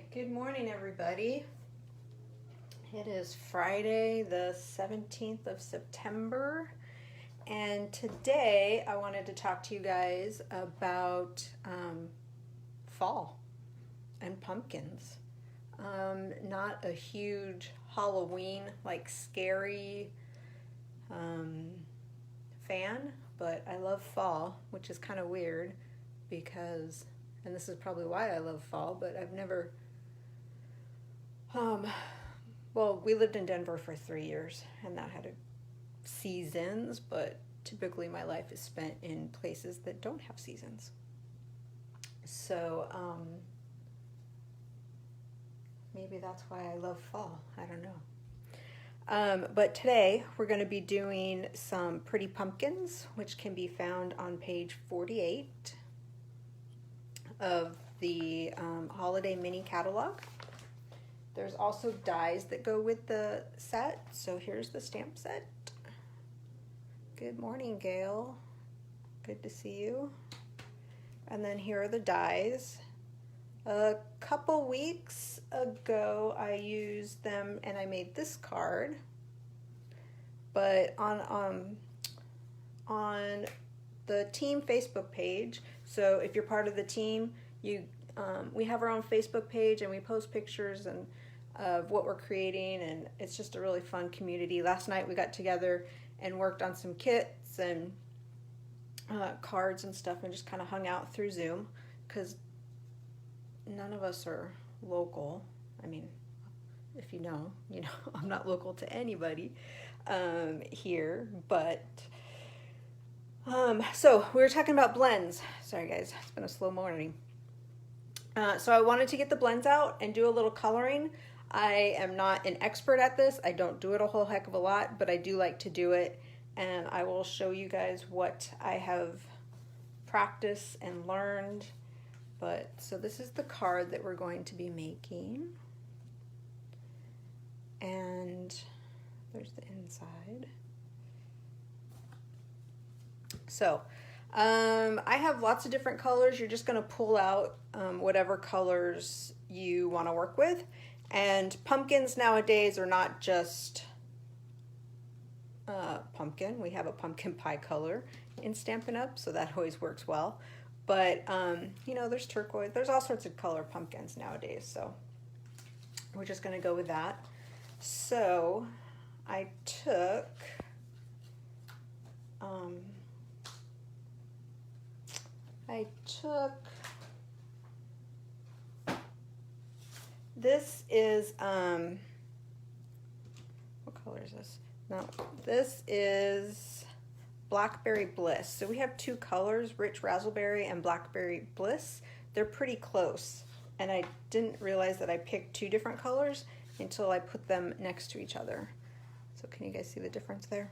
right, good morning, everybody. It is Friday, the 17th of September, and today I wanted to talk to you guys about fall and pumpkins. Not a huge Halloween, like scary fan, but I love fall, which is kind of weird because, and this is probably why I love fall, but I've never, well, we lived in Denver for 3 years and that had seasons, but typically my life is spent in places that don't have seasons. So maybe that's why I love fall. I don't know. But today we're going to be doing some pretty pumpkins, which can be found on page 48 of the holiday mini catalog. There's also dies that go with the set. So here's the stamp set. Good morning, Gail. Good to see you. And then here are the dies. A couple weeks ago I used them and I made this card. But on the team Facebook page, so if you're part of the team, we have our own Facebook page and we post pictures and of what we're creating, and it's just a really fun community. Last night we got together and worked on some kits and cards and stuff and just kind of hung out through Zoom because none of us are local. I mean, if you know, I'm not local to anybody here, but so we were talking about blends. Sorry guys, it's been a slow morning. So I wanted to get the blends out and do a little coloring. I am not an expert at this. I don't do it a whole heck of a lot, but I do like to do it, and I will show you guys what I have practiced and learned. But so this is the card that we're going to be making, and there's the inside. So I have lots of different colors. You're just going to pull out whatever colors you want to work with. And pumpkins nowadays are not just pumpkin. We have a pumpkin pie color in Stampin' Up, so that always works well. But, there's turquoise. There's all sorts of color pumpkins nowadays, so we're just going to go with that. So I took... this is, what color is this? No, this is Blackberry Bliss. So we have two colors, Rich Razzleberry and Blackberry Bliss. They're pretty close, and I didn't realize that I picked two different colors until I put them next to each other. So can you guys see the difference there?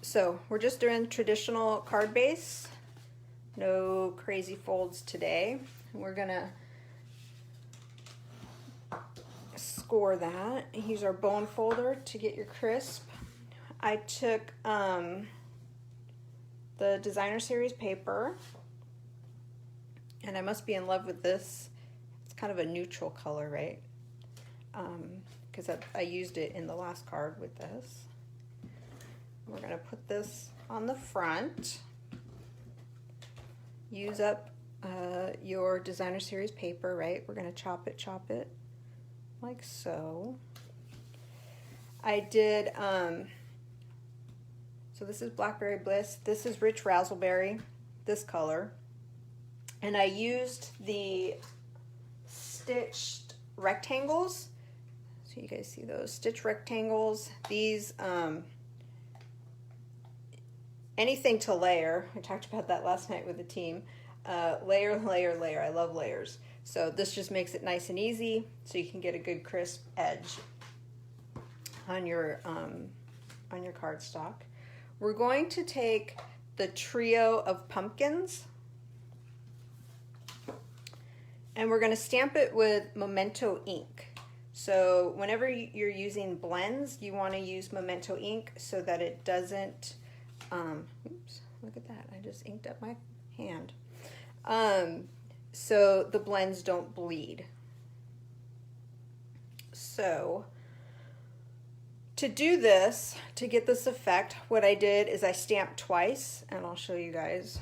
So we're just doing traditional card base, no crazy folds today. We're gonna score that. Use our bone folder to get your crisp. I took the designer series paper, and I must be in love with this. It's kind of a neutral color, right? Because I used it in the last card with this. We're going to put this on the front. Use up your designer series paper, right? We're going to chop it like so. I did, so this is Blackberry Bliss. This is Rich Razzleberry, this color. And I used the stitched rectangles. So you guys see those stitch rectangles. These, anything to layer. I talked about that last night with the team. Layer, layer, layer. I love layers. So this just makes it nice and easy so you can get a good crisp edge on your cardstock. We're going to take the trio of pumpkins and we're going to stamp it with Memento ink. So whenever you're using blends, you want to use Memento ink so that it doesn't oops, look at that. I just inked up my hand. so the blends don't bleed. So to do this, to get this effect, what I did is I stamped twice, and I'll show you guys.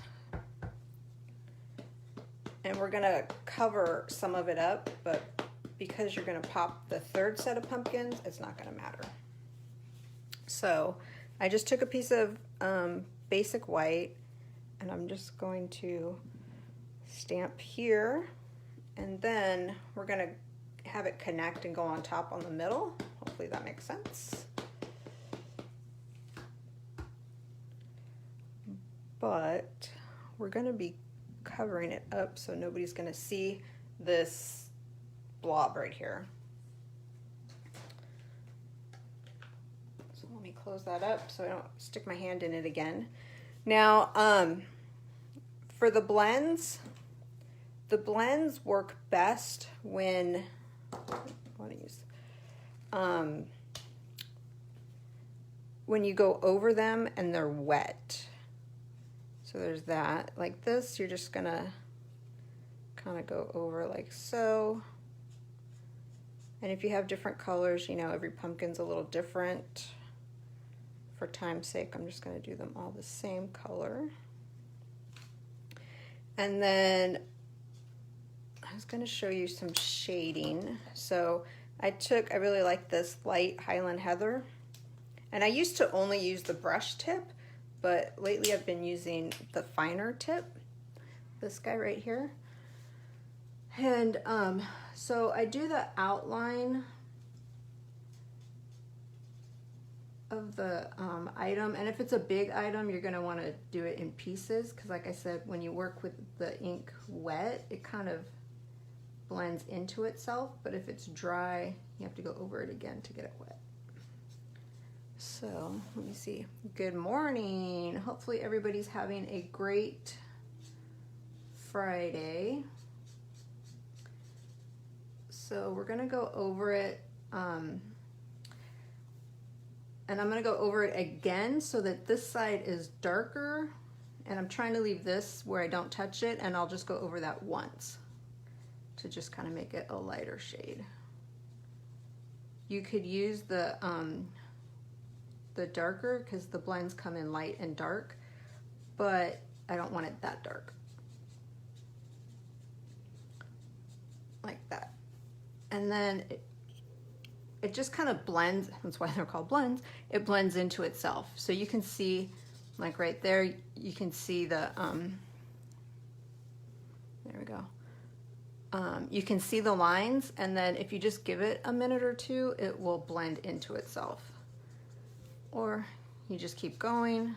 And we're gonna cover some of it up, but because you're gonna pop the third set of pumpkins, it's not gonna matter. So I just took a piece of basic white, and I'm just going to stamp here, and then we're gonna have it connect and go on top on the middle. Hopefully that makes sense. But we're gonna be covering it up so nobody's gonna see this blob right here. So let me close that up so I don't stick my hand in it again. Now, for the blends work best when, when you go over them and they're wet. So there's that. Like this, you're just gonna kind of go over like so. And if you have different colors, you know, every pumpkin's a little different. For time's sake, I'm just gonna do them all the same color. And then I was gonna show you some shading. So I really like this light Highland Heather. And I used to only use the brush tip, but lately I've been using the finer tip, this guy right here. And so I do the outline of the item, and if it's a big item, you're gonna wanna do it in pieces, because like I said, when you work with the ink wet, it kind of blends into itself, but if it's dry, you have to go over it again to get it wet. So let me see. Good morning. Hopefully everybody's having a great Friday. So we're gonna go over it, and I'm gonna go over it again so that this side is darker, and I'm trying to leave this where I don't touch it, and I'll just go over that once to just kind of make it a lighter shade. You could use the darker, because the blends come in light and dark, but I don't want it that dark. Like that. And then it just kind of blends, that's why they're called blends, it blends into itself. So you can see, like right there, you can see the, there we go. You can see the lines, and then if you just give it a minute or two, it will blend into itself. Or you just keep going,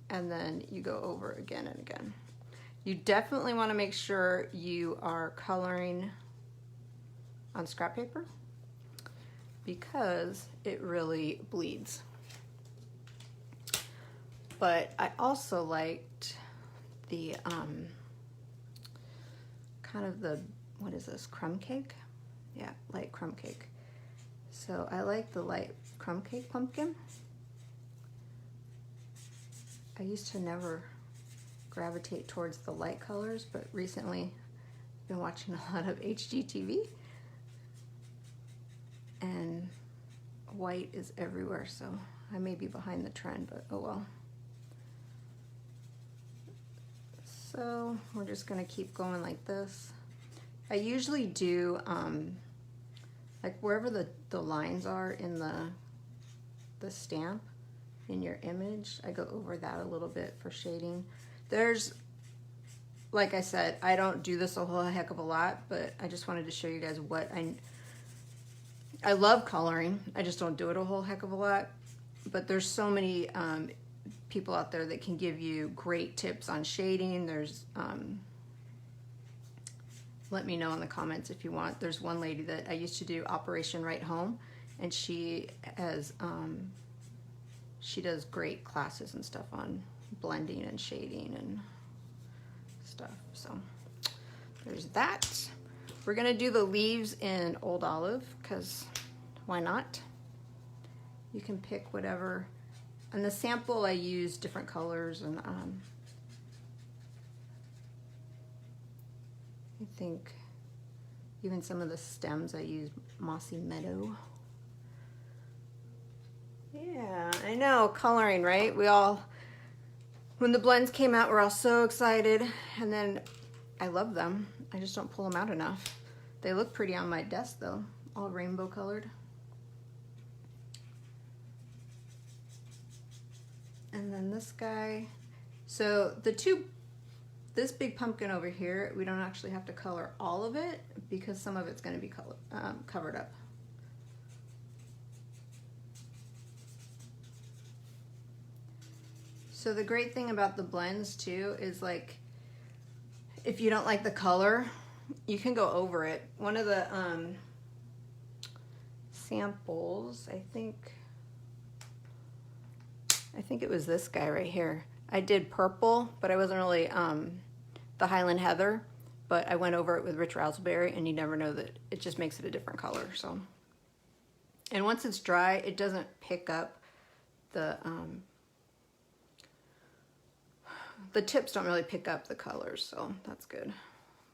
and then you go over again and again. You definitely want to make sure you are coloring on scrap paper, because it really bleeds. But I also liked the kind of the, what is this, crumb cake? Yeah, light crumb cake. So I like the light crumb cake pumpkin. I used to never gravitate towards the light colors, but recently I've been watching a lot of HGTV, and white is everywhere, so I may be behind the trend, but oh well. So we're just gonna keep going like this. I usually do, like wherever the lines are in the stamp, in your image, I go over that a little bit for shading. There's, like I said, I don't do this a whole heck of a lot, but I just wanted to show you guys what I love coloring. I just don't do it a whole heck of a lot, but there's so many people out there that can give you great tips on shading. There's, let me know in the comments if you want. There's one lady that I used to do Operation Right Home, and she has, she does great classes and stuff on blending and shading and stuff. So there's that. We're gonna do the leaves in Old Olive, because why not? You can pick whatever. On the sample I use different colors, and I think even some of the stems I use Mossy Meadow. Yeah, I know, coloring, right? When the blends came out, we're all so excited, and then I love them. I just don't pull them out enough. They look pretty on my desk though, all rainbow colored. And then this guy. So this big pumpkin over here, we don't actually have to color all of it because some of it's going to be covered up. So the great thing about the blends too is, like, if you don't like the color, you can go over it. One of the samples, I think it was this guy right here. I did purple, but I wasn't really the Highland Heather, but I went over it with Rich Raspberry, and you never know that it just makes it a different color. So, and once it's dry, it doesn't pick up the tips don't really pick up the colors, so that's good.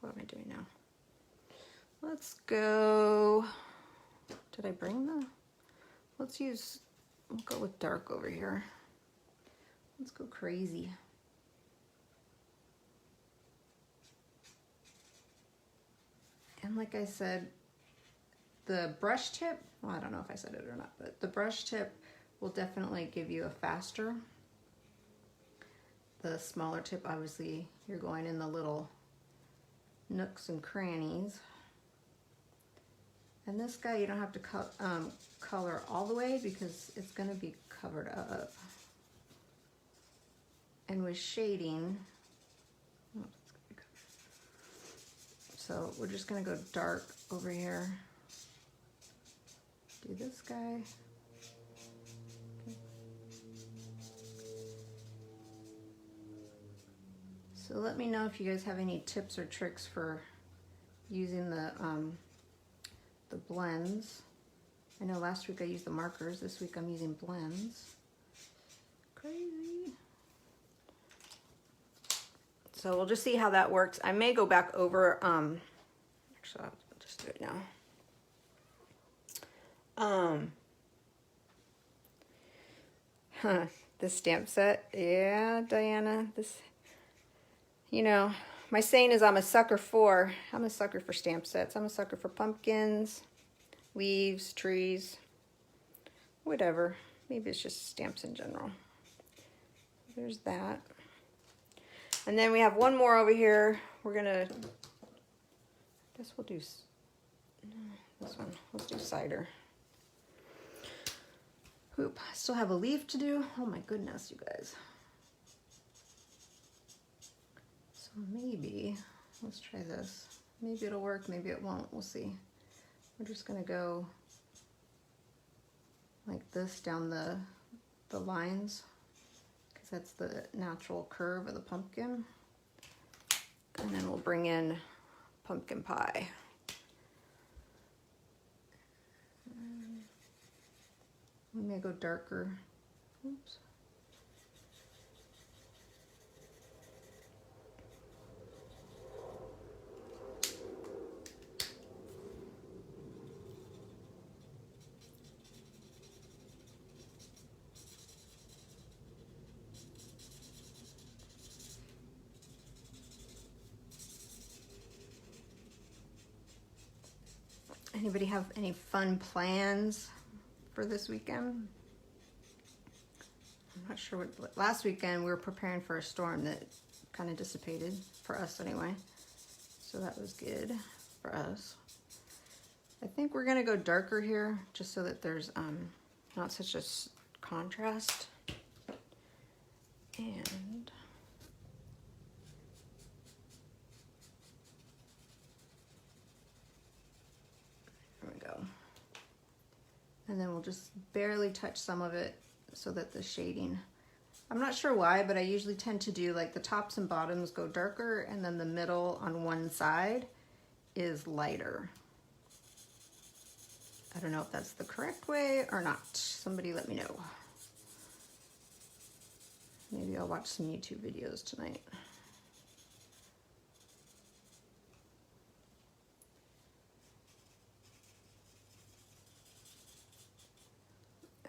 What am I doing now? Let's go, did I bring we'll go with dark over here. Let's go crazy. And like I said, the brush tip, well, I don't know if I said it or not, but the brush tip will definitely give you a faster. The smaller tip, obviously, you're going in the little nooks and crannies. And this guy, you don't have to color all the way because it's going to be covered up. And with shading, so we're just going to go dark over here. Do this guy. So let me know if you guys have any tips or tricks for using the blends. I know last week I used the markers. This week I'm using blends. Crazy. So we'll just see how that works. I may go back over, actually I'll just do it now. This stamp set, yeah, Diana, this, you know, my saying is I'm a sucker for stamp sets. I'm a sucker for pumpkins, leaves, trees, whatever. Maybe it's just stamps in general. There's that. And then we have one more over here. We're gonna, I guess we'll do this one. Let's do cider. Oop, I still have a leaf to do. Oh my goodness, you guys. So maybe, let's try this. Maybe it'll work, maybe it won't, we'll see. We're just gonna go like this down the lines, because that's the natural curve of the pumpkin. And then we'll bring in pumpkin pie. We may go darker. Oops. Anybody have any fun plans for this weekend? I'm not sure what, last weekend we were preparing for a storm that kind of dissipated, for us anyway. So that was good for us. I think we're gonna go darker here just so that there's not such a contrast. And there we go. And then we'll just barely touch some of it so that the shading, I'm not sure why, but I usually tend to do like the tops and bottoms go darker and then the middle on one side is lighter. I don't know if that's the correct way or not. Somebody let me know. Maybe I'll watch some YouTube videos tonight.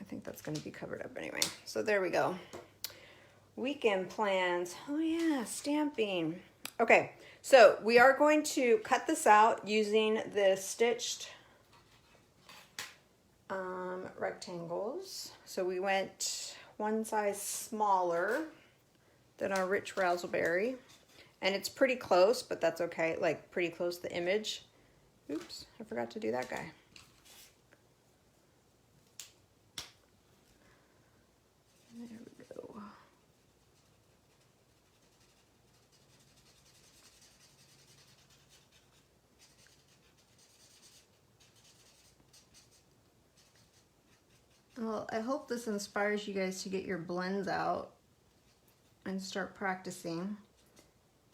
think that's going to be covered up anyway. So there we go. Weekend plans. Oh yeah, stamping. Okay, so we are going to cut this out using the stitched rectangles. So we went one size smaller than our rich raspberry, and it's pretty close, but that's okay, like pretty close to the image. Oops, I forgot to do that guy. There we go. Well, I hope this inspires you guys to get your blends out and start practicing.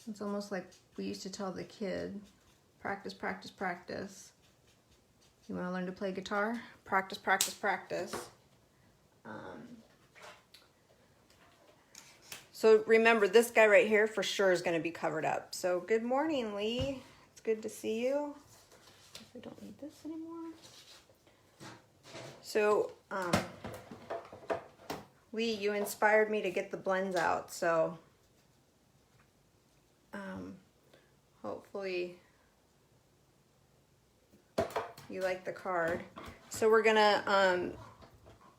It's almost like we used to tell the kid, practice, practice, practice. You want to learn to play guitar? Practice, practice, practice. So remember, this guy right here for sure is going to be covered up. So good morning, Lee. It's good to see you. I don't need this anymore. So, Lee, you inspired me to get the blends out, so hopefully you like the card. So we're gonna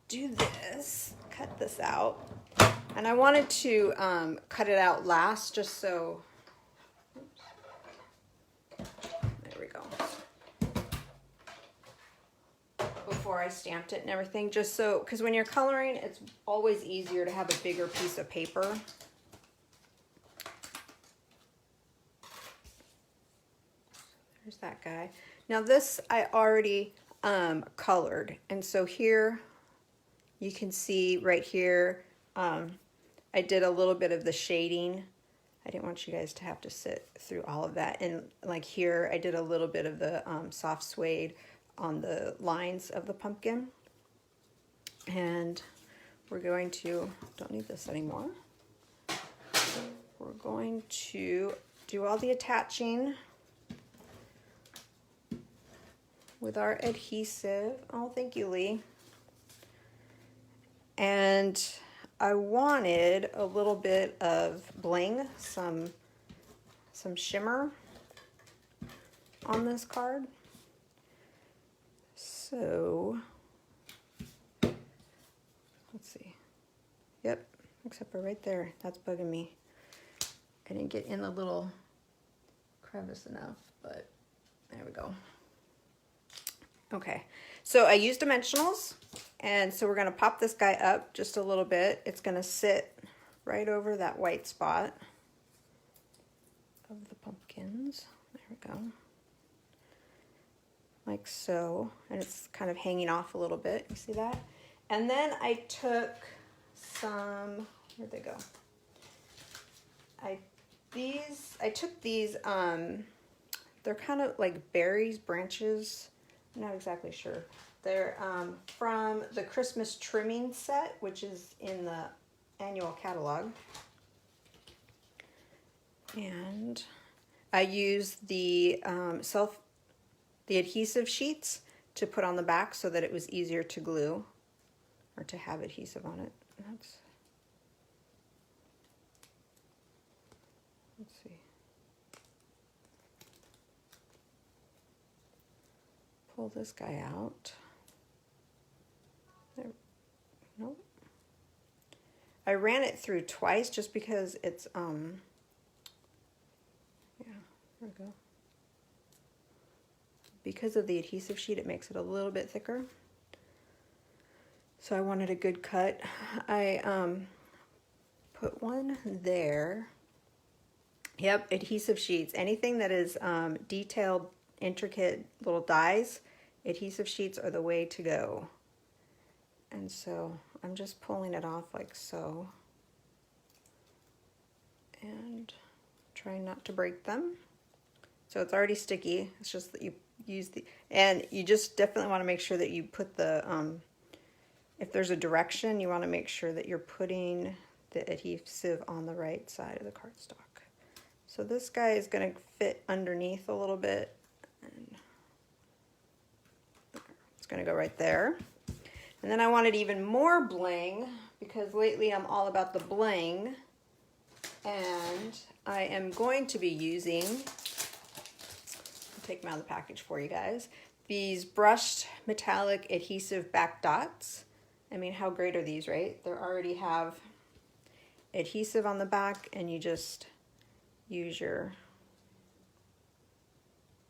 do this, cut this out, and I wanted to cut it out last just so, oops. There we go. Before I stamped it and everything, just so, because when you're coloring, it's always easier to have a bigger piece of paper. There's that guy. Now this I already colored, and so here you can see right here I did a little bit of the shading. I didn't want you guys to have to sit through all of that, and like here I did a little bit of the soft suede on the lines of the pumpkin. And we're going to, don't need this anymore. We're going to do all the attaching with our adhesive. Oh, thank you, Lee. And I wanted a little bit of bling, some shimmer on this card. So, let's see. Yep, except for right there. That's bugging me. I didn't get in the little crevice enough, but there we go. Okay, so I used dimensionals, and so we're going to pop this guy up just a little bit. It's going to sit right over that white spot of the pumpkins. There we go. Like so, and it's kind of hanging off a little bit. You see that? And then I took some, where'd they go? I took these, they're kind of like berries, branches. I'm not exactly sure. They're from the Christmas trimming set, which is in the annual catalog. And I used the the adhesive sheets to put on the back so that it was easier to glue or to have adhesive on it. Let's see. Pull this guy out. There. Nope. I ran it through twice just because it's yeah, there we go. Because of the adhesive sheet, it makes it a little bit thicker. So I wanted a good cut. I put one there. Yep, adhesive sheets. Anything that is detailed, intricate little dies, adhesive sheets are the way to go. And so I'm just pulling it off like so. And trying not to break them. So it's already sticky. It's just that you use the, and you just definitely want to make sure that you put the, if there's a direction, you want to make sure that you're putting the adhesive on the right side of the cardstock. So this guy is going to fit underneath a little bit, and it's going to go right there. And then I wanted even more bling because lately I'm all about the bling. And I am going to be using, I'll take them out of the package for you guys, these brushed metallic adhesive back dots. I mean, how great are these, right? They already have adhesive on the back, and you just use your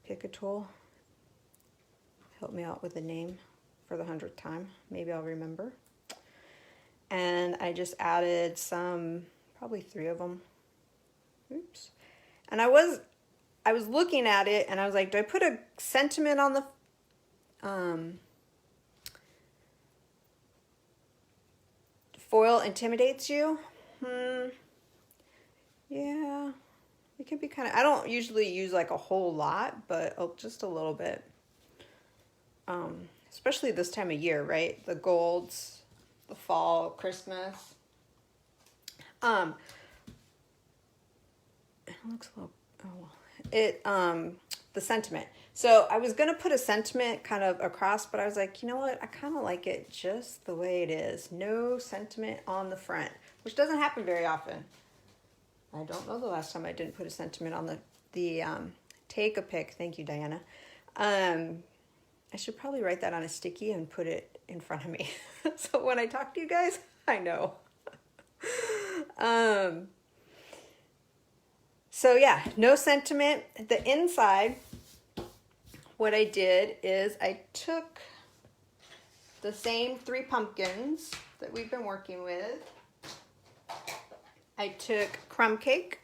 pick a tool. Help me out with the name for the 100th time. Maybe I'll remember. And I just added some, probably 3 of them. Oops. And I was looking at it and I was like, do I put a sentiment on the foil intimidates you? Yeah, it can be kind of, I don't usually use like a whole lot, but just a little bit. Especially this time of year, right? The golds, the fall, Christmas. It looks a little, the sentiment. So I was going to put a sentiment kind of across, but I was like, you know what? I kind of like it just the way it is. No sentiment on the front, which doesn't happen very often. I don't know the last time I didn't put a sentiment on the take a pic. Thank you, Diana. I should probably write that on a sticky and put it in front of me. So when I talk to you guys, I know. So yeah, no sentiment. The inside, what I did is I took the same 3 pumpkins that we've been working with. I took crumb cake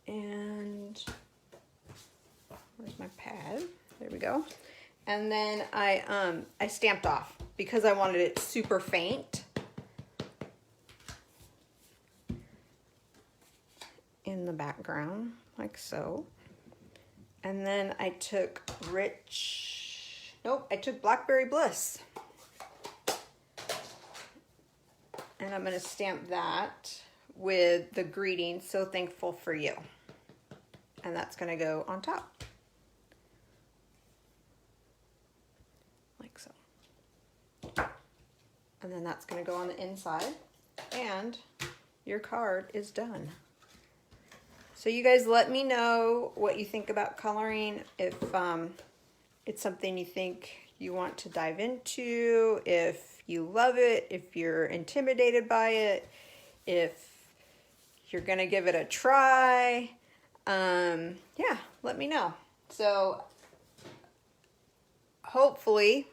and where's my pad? There we go. And then I stamped off because I wanted it super faint in the background, like so. And then I took I took Blackberry Bliss. And I'm gonna stamp that with the greeting, so thankful for you. And that's gonna go on top. Like so. And then that's gonna go on the inside. And your card is done. So you guys let me know what you think about coloring, if it's something you think you want to dive into, if you love it, if you're intimidated by it, if you're gonna give it a try. Yeah, let me know. So hopefully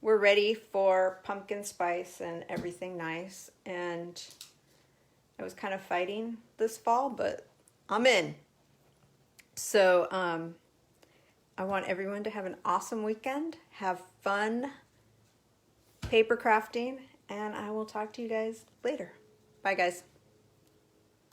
we're ready for pumpkin spice and everything nice. And I was kind of fighting this fall, but I'm in. So I want everyone to have an awesome weekend. Have fun paper crafting, and I will talk to you guys later. Bye, guys.